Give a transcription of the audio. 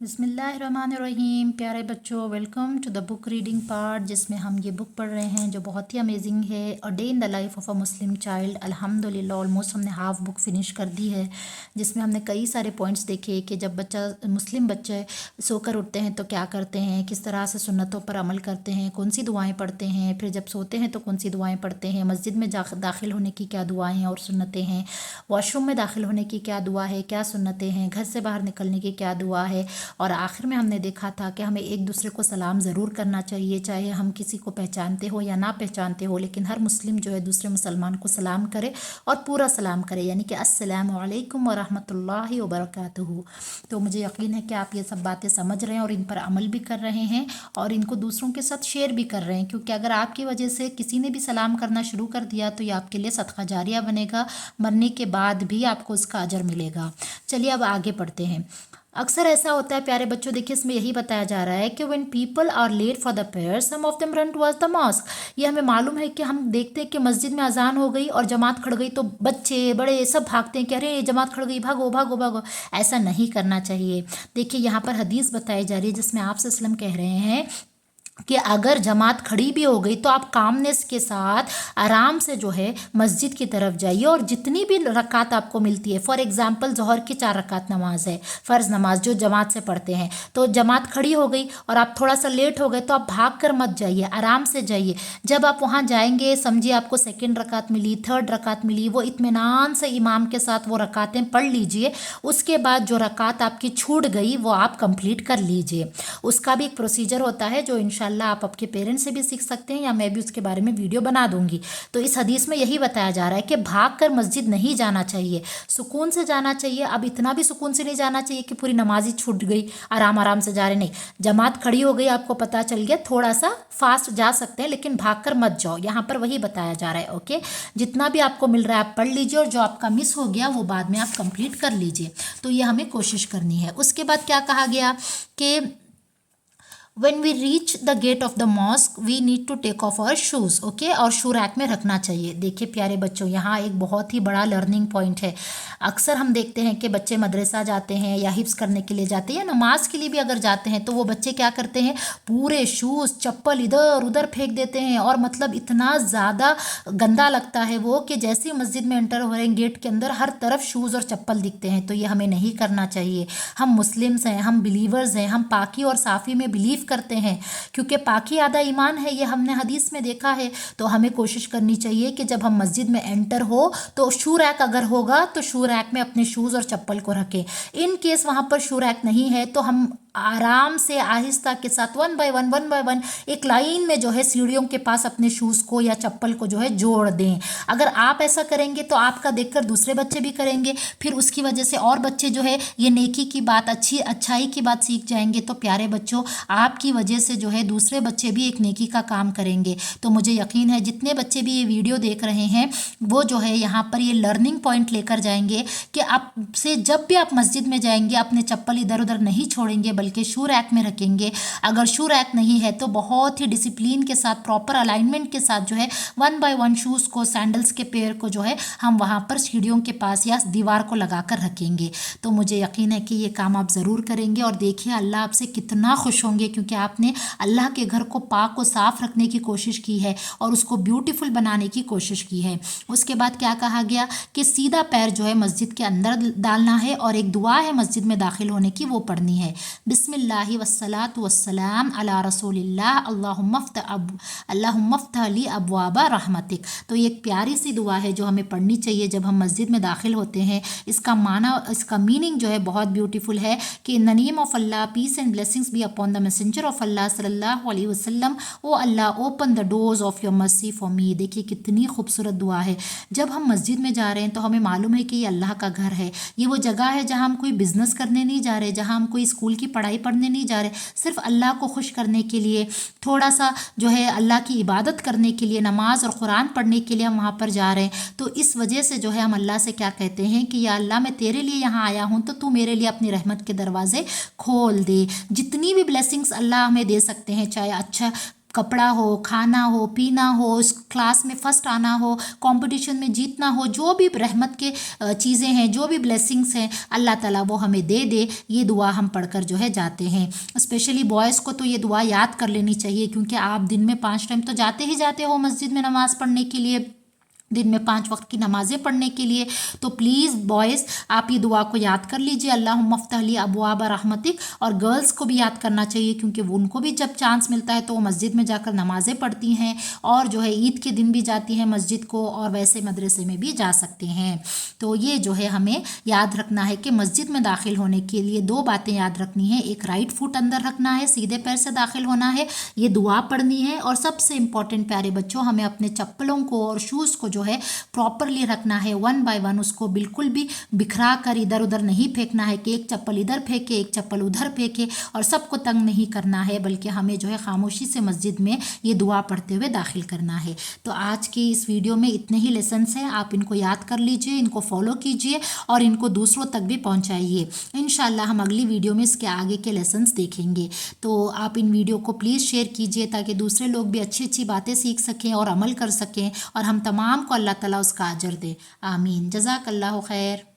बिस्मिल्लाहिर्रहमानिर्रहीम। प्यारे बच्चों, welcome to the book reading part, जिसमें हम ये बुक पढ़ रहे हैं जो बहुत ही अमेजिंग है, a day in the life of a Muslim child. अल्हम्दुलिल्लाह ऑलमोस्ट हमने हाफ बुक फिनिश कर दी है, जिसमें हमने कई सारे पॉइंट्स देखे कि जब मुस्लिम बच्चे सोकर उठते हैं तो क्या करते हैं, किस तरह से सुन्नतों पर अमल करते हैं, कौन सी दुआएँ पढ़ते हैं, फिर जब सोते हैं तो कौन सी दुआएँ पढ़ते हैं, मस्जिद में दाखिल होने की क्या दुआएँ हैं और सुन्नतें हैं, वॉशरूम में दाखिल होने की क्या दुआ है, क्या सुन्नतें हैं, घर से बाहर निकलने की क्या दुआ है। और आखिर में हमने देखा था कि हमें एक दूसरे को सलाम ज़रूर करना चाहिए, चाहे हम किसी को पहचानते हो या ना पहचानते हो, लेकिन हर मुस्लिम जो है दूसरे मुसलमान को सलाम करे और पूरा सलाम करे, यानी कि अस्सलामु अलैकुम व रहमतुल्लाहि व बरकातुहू। तो मुझे यकीन है कि आप ये सब बातें समझ रहे हैं और इन पर अमल भी कर रहे हैं और इनको दूसरों के साथ शेयर भी कर रहे हैं, क्योंकि अगर आपकी वजह से किसी ने भी सलाम करना शुरू कर दिया तो ये आपके लिए सदका जारिया बनेगा, मरने के बाद भी आपको उसका अजर मिलेगा। चलिए अब आगे पढ़ते हैं। अक्सर ऐसा होता है प्यारे बच्चों, देखिए इसमें यही बताया जा रहा है कि when people are late for the prayer some of them run towards the mosque. ये हमें मालूम है कि हम देखते हैं कि मस्जिद में अजान हो गई और जमात खड़ गई तो बच्चे बड़े सब भागते हैं कि अरे जमात खड़ गई, भागो भागो भागो। ऐसा नहीं करना चाहिए। देखिए यहाँ पर हदीस बताई जा रही है जिसमें आप सल्लल्लाहु अलैहि वसल्लम कह रहे हैं कि अगर जमात खड़ी भी हो गई तो आप कामनेस के साथ आराम से जो है मस्जिद की तरफ जाइए और जितनी भी रकात आपको मिलती है, फॉर एग्जांपल ज़ोहर की 4 रकात नमाज है, फ़र्ज़ नमाज जो जमात से पढ़ते हैं, तो जमात खड़ी हो गई और आप थोड़ा सा लेट हो गए तो आप भाग कर मत जाइए, आराम से जाइए। जब आप वहाँ जाएंगे, समझिए आपको 2nd रकात मिली, 3rd रकात मिली, वो इत्मीनान से इमाम के साथ वो रकातें पढ़ लीजिए। उसके बाद जो रकात आपकी छूट गई वो आप कंप्लीट कर लीजिए। उसका भी एक प्रोसीजर होता है जो इंशाल्लाह आप आपके पेरेंट्स से भी सीख सकते हैं, या मैं भी उसके बारे में वीडियो बना दूंगी। तो इस हदीस में यही बताया जा रहा है कि भागकर मस्जिद नहीं जाना चाहिए, सुकून से जाना चाहिए। अब इतना भी सुकून से नहीं जाना चाहिए कि पूरी नमाज ही छूट गई, आराम आराम से जा रहे, नहीं। जमात खड़ी हो गई, आपको पता चल गया, थोड़ा सा फास्ट जा सकते हैं लेकिन भागकर मत जाओ। यहाँ पर वही बताया जा रहा है। ओके, जितना भी आपको मिल रहा है आप पढ़ लीजिए और जो आपका मिस हो गया वो बाद में आप कंप्लीट कर लीजिए। तो ये हमें कोशिश करनी है। उसके बाद क्या कहा गया कि When we reach the gate of the mosque, we need to take off our shoes, okay? और शू रैक में रखना चाहिए। देखिए प्यारे बच्चों, यहाँ एक बहुत ही बड़ा लर्निंग पॉइंट है। अक्सर हम देखते हैं कि बच्चे मदरसा जाते हैं या हिफ्स करने के लिए जाते हैं या नमाज के लिए भी अगर जाते हैं तो वो बच्चे क्या करते हैं, पूरे शूज़ चप्पल इधर उधर फेंक देते हैं और मतलब इतना ज़्यादा गंदा लगता है वो कि जैसे ही मस्जिद में एंटर हो रहे हैं गेट के अंदर हर तरफ शूज़ और चप्पल दिखते हैं। तो ये हमें नहीं करना चाहिए। हम मुस्लिम्स हैं, हम बिलीवर्स हैं, हम पाकी और साफ़ी में बिलीव करते हैं, क्योंकि पाकी आधा ईमान है, ये हमने हदीस में देखा है। तो हमें कोशिश करनी चाहिए कि जब हम मस्जिद में एंटर हो तो शू रैक अगर होगा तो शू रैक में अपने शूज़ और चप्पल को रखें। इन केस वहाँ पर शू रैक नहीं है तो हम आराम से आहिस्ता के साथ वन बाय वन एक लाइन में जो है सीढ़ियों के पास अपने शूज़ को या चप्पल को जो है जोड़ दें। अगर आप ऐसा करेंगे तो आपका देखकर दूसरे बच्चे भी करेंगे, फिर उसकी वजह से और बच्चे जो है ये नेकी की बात, अच्छाई की बात सीख जाएंगे। तो प्यारे बच्चों, आपकी वजह से जो है दूसरे बच्चे भी एक नेकी का काम करेंगे। तो मुझे यकीन है जितने बच्चे भी ये वीडियो देख रहे हैं वो जो है यहाँ पर ये लर्निंग पॉइंट लेकर जाएंगे कि आपसे जब भी आप मस्जिद में जाएंगे अपने चप्पल इधर उधर नहीं छोड़ेंगे बल्कि शू रैक में रखेंगे। अगर शू रैक नहीं है तो बहुत ही डिसिप्लिन के साथ, प्रॉपर अलाइनमेंट के साथ जो है 1 बाय 1 शूज़ को, सैंडल्स के पेयर को जो है हम वहाँ पर सीढ़ियों के पास या दीवार को लगा कर रखेंगे। तो मुझे यकीन है कि ये काम आप ज़रूर करेंगे और देखिए अल्लाह आपसे कितना खुश होंगे, क्योंकि आपने अल्लाह के घर को पाक को साफ़ रखने की कोशिश की है और उसको ब्यूटीफुल बनाने की कोशिश की है। उसके बाद क्या कहा गया कि सीधा पैर जो है मस्जिद के अंदर डालना है और एक दुआ है मस्जिद में दाखिल होने की, वो पढ़नी है। बिस्मिल्लाहि वस्सलातु वस्सलाम अला रसूलिल्लाह अल्लाहुम्मा फ़्तह ली अब्वाबा रहमतिक। तो ये एक प्यारी सी दुआ है जो हमें पढ़नी चाहिए जब हम मस्जिद में दाखिल होते हैं। इसका माना, इसका मीनिंग जो है बहुत ब्यूटीफुल है कि in the name of Allah, peace and blessings be upon the messenger of Allah सल्लल्लाहु अलैहि वसल्लम, O Allah open the doors of your mercy for me. देखिए कितनी खूबसूरत दुआ है। जब हम मस्जिद में जा रहे हैं तो हमें मालूम है कि ये अल्लाह का घर है, ये वो जगह है जहाँ हम कोई बिजनेस करने नहीं जा रहे, जहाँ हम कोई स्कूल की पढ़ाई पढ़ने नहीं जा रहे, सिर्फ अल्लाह को खुश करने के लिए, थोड़ा सा जो है अल्लाह की इबादत करने के लिए, नमाज और कुरान पढ़ने के लिए हम वहाँ पर जा रहे हैं। तो इस वजह से जो है हम अल्लाह से क्या कहते हैं कि या अल्लाह मैं तेरे लिए यहाँ आया हूँ तो तू मेरे लिए अपनी रहमत के दरवाजे खोल दे। जितनी भी ब्लेसिंग्स अल्लाह हमें दे सकते हैं, चाहे अच्छा कपड़ा हो, खाना हो, पीना हो, उस क्लास में फ़र्स्ट आना हो, कंपटीशन में जीतना हो, जो भी रहमत के चीज़ें हैं, जो भी ब्लेसिंग्स हैं, अल्लाह ताला वो हमें दे दे। ये दुआ हम पढ़कर जो है जाते हैं। स्पेशली बॉयज़ को तो ये दुआ याद कर लेनी चाहिए, क्योंकि आप दिन में 5 टाइम तो जाते ही जाते हो मस्जिद में नमाज़ पढ़ने के लिए, दिन में 5 वक्त की नमाज़ें पढ़ने के लिए। तो प्लीज़ बॉयज़ आप ये दुआ को याद कर लीजिए, अल्लाहुम्मा फ़्तह ली अबवाब रहमतिक। और गर्ल्स को भी याद करना चाहिए, क्योंकि वो उनको भी जब चांस मिलता है तो वो मस्जिद में जाकर नमाज़ें पढ़ती हैं, और जो है ईद के दिन भी जाती हैं मस्जिद को, और वैसे मदरसे में भी जा सकते हैं। तो ये जो है हमें याद रखना है कि मस्जिद में दाखिल होने के लिए 2 बातें याद रखनी है। एक, राइट फुट अंदर रखना है, सीधे पैर से दाखिल होना है, ये दुआ पढ़नी है। और सबसे इम्पॉर्टेंट प्यारे बच्चों, हमें अपने चप्पलों को और शूज़ को जो है प्रॉपरली रखना है, 1 बाय 1 उसको बिल्कुल भी बिखरा कर इधर उधर नहीं फेंकना है कि एक चप्पल इधर फेंके, एक चप्पल उधर फेंके, और सबको तंग नहीं करना है, बल्कि हमें जो है खामोशी से मस्जिद में ये दुआ पढ़ते हुए दाखिल करना है। तो आज की इस वीडियो में इतने ही लेसन्स हैं, आप इनको याद कर लीजिए, इनको फॉलो कीजिए और इनको दूसरों तक भी पहुंचाइए। इंशाल्लाह हम अगली वीडियो में इसके आगे के लेसन्स देखेंगे। तो आप इन वीडियो को प्लीज़ शेयर कीजिए, ताकि दूसरे लोग भी अच्छी अच्छी बातें सीख सकें और अमल कर सकें, और हम तमाम को अल्लाह ताला उसका अजर दे। आमीन। जज़ाकल्लाहु खैर।